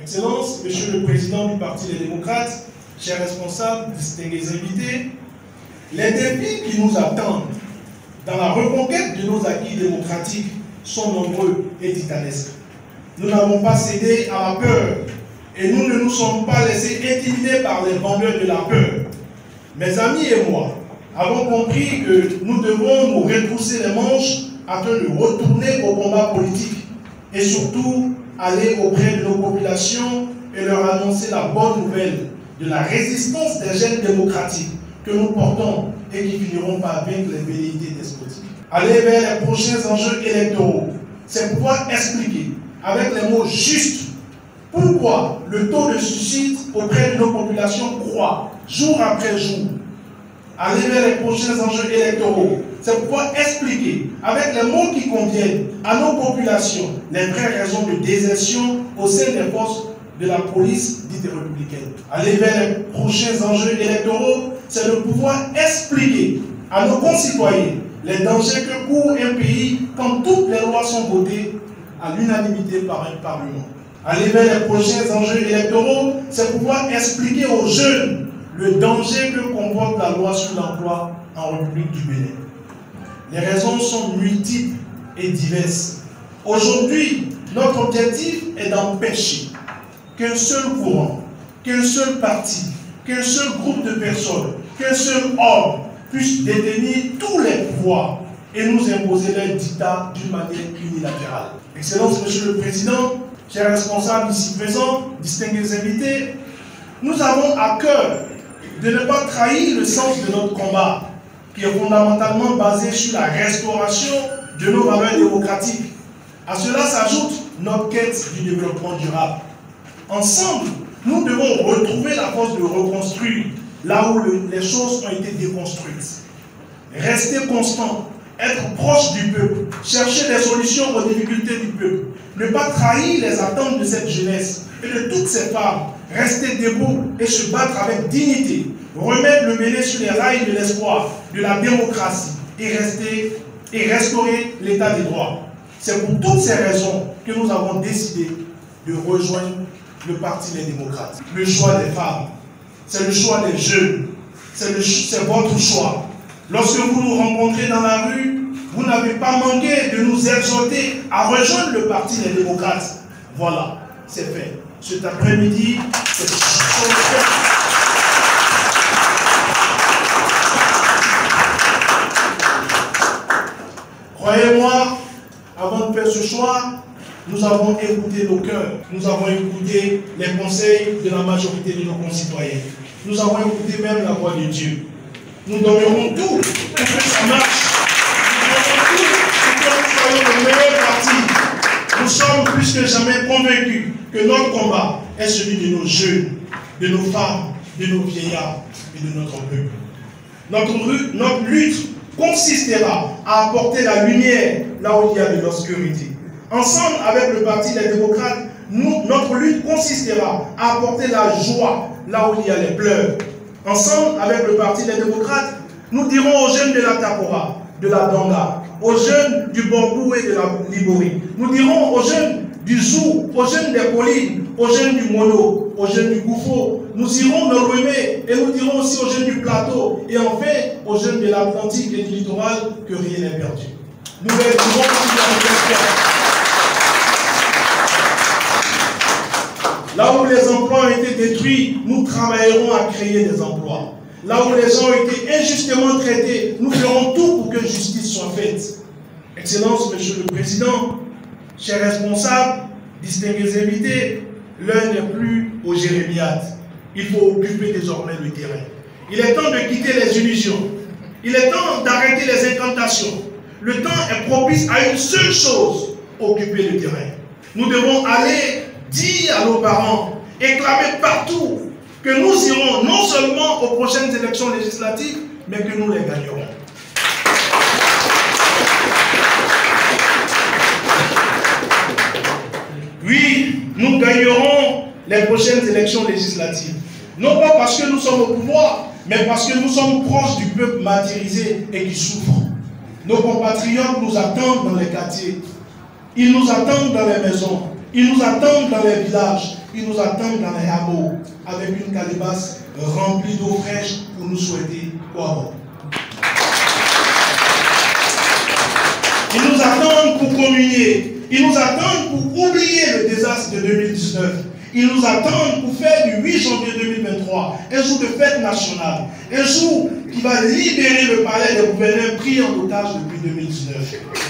Excellences, Monsieur le Président du Parti des démocrates, chers responsables, distingués invités, les défis qui nous attendent dans la reconquête de nos acquis démocratiques sont nombreux et titanesques. Nous n'avons pas cédé à la peur et nous ne nous sommes pas laissés intimider par les vendeurs de la peur. Mes amis et moi avons compris que nous devons nous retrousser les manches afin de retourner au combat politique et surtout aller auprès de nos populations et leur annoncer la bonne nouvelle de la résistance des jeunes démocratiques que nous portons et qui finiront par vaincre les velléités despotiques. Aller vers les prochains enjeux électoraux, c'est pouvoir expliquer avec les mots justes pourquoi le taux de suicide auprès de nos populations croît jour après jour. Aller vers les prochains enjeux électoraux, c'est pouvoir expliquer avec les mots qui conviennent à nos populations les vraies raisons de désertion au sein des forces de la police dite républicaine. Aller vers les prochains enjeux électoraux, c'est de pouvoir expliquer à nos concitoyens les dangers que court un pays quand toutes les lois sont votées à l'unanimité par un Parlement. Aller vers les prochains enjeux électoraux, c'est pouvoir expliquer aux jeunes le danger que comporte la loi sur l'emploi en République du Bénin. Les raisons sont multiples et diverses. Aujourd'hui, notre objectif est d'empêcher qu'un seul courant, qu'un seul parti, qu'un seul groupe de personnes, qu'un seul homme puisse détenir tous les pouvoirs et nous imposer leur dictat d'une manière unilatérale. Excellence, Monsieur le Président, chers responsables ici présents, distingués invités, nous avons à cœur de ne pas trahir le sens de notre combat, qui est fondamentalement basé sur la restauration de nos valeurs démocratiques. À cela s'ajoute notre quête du développement durable. Ensemble, nous devons retrouver la force de reconstruire là où les choses ont été déconstruites. Rester constant, être proche du peuple, chercher des solutions aux difficultés du peuple, ne pas trahir les attentes de cette jeunesse et de toutes ces femmes, rester debout et se battre avec dignité, remettre le Bénin sur les rails de l'espoir, de la démocratie et restaurer l'état des droits. C'est pour toutes ces raisons que nous avons décidé de rejoindre le Parti des démocrates. Le choix des femmes, c'est le choix des jeunes, c'est votre choix. Lorsque vous nous rencontrez dans la rue, vous n'avez pas manqué de nous exhorter à rejoindre le Parti des démocrates. Voilà, c'est fait. Cet après-midi, c'est fait. Croyez-moi, avant de faire ce choix, nous avons écouté nos cœurs, nous avons écouté les conseils de la majorité de nos concitoyens. Nous avons écouté même la voix de Dieu. Nous donnerons tout pour que ça marche. Nous donnerons tout pour que nous soyons le meilleur parti. Nous sommes plus que jamais convaincus que notre combat est celui de nos jeunes, de nos femmes, de nos vieillards et de notre peuple. Notre lutte consistera à apporter la lumière là où il y a de l'obscurité. Ensemble avec le Parti des démocrates, notre lutte consistera à apporter la joie là où il y a les pleurs. Ensemble avec le Parti des démocrates, nous dirons aux jeunes de la Tapora, de la Donga, aux jeunes du Bambou et de la Libori, nous dirons aux jeunes du Zou, aux jeunes des collines, aux jeunes du Mono, aux jeunes du Goufo, nous irons nos Rouémé et nous dirons aussi aux jeunes du plateau et enfin aux jeunes de l'Atlantique et du littoral que rien n'est perdu. Nous les dirons aussi dans l'espoir. Là où les emplois ont été détruits, nous travaillerons à créer des emplois. Là où les gens ont été injustement traités, nous ferons tout pour que justice soit faite. Excellence, Monsieur le Président, chers responsables, distingués invités, l'heure n'est plus aux jérémiades. Il faut occuper désormais le terrain. Il est temps de quitter les illusions. Il est temps d'arrêter les incantations. Le temps est propice à une seule chose, occuper le terrain. Nous devons aller dire à nos parents et clamer partout que nous irons non seulement aux prochaines élections législatives, mais que nous les gagnerons. Oui, nous gagnerons les prochaines élections législatives. Non pas parce que nous sommes au pouvoir, mais parce que nous sommes proches du peuple martyrisé et qui souffre. Nos compatriotes nous attendent dans les quartiers. Ils nous attendent dans les maisons. Ils nous attendent dans les villages, ils nous attendent dans les hameaux, avec une calebasse remplie d'eau fraîche pour nous souhaiter quoi bon. Ils nous attendent pour communier, ils nous attendent pour oublier le désastre de 2019. Ils nous attendent pour faire du 8 janvier 2023 un jour de fête nationale, un jour qui va libérer le palais des gouverneurs pris en otage depuis 2019.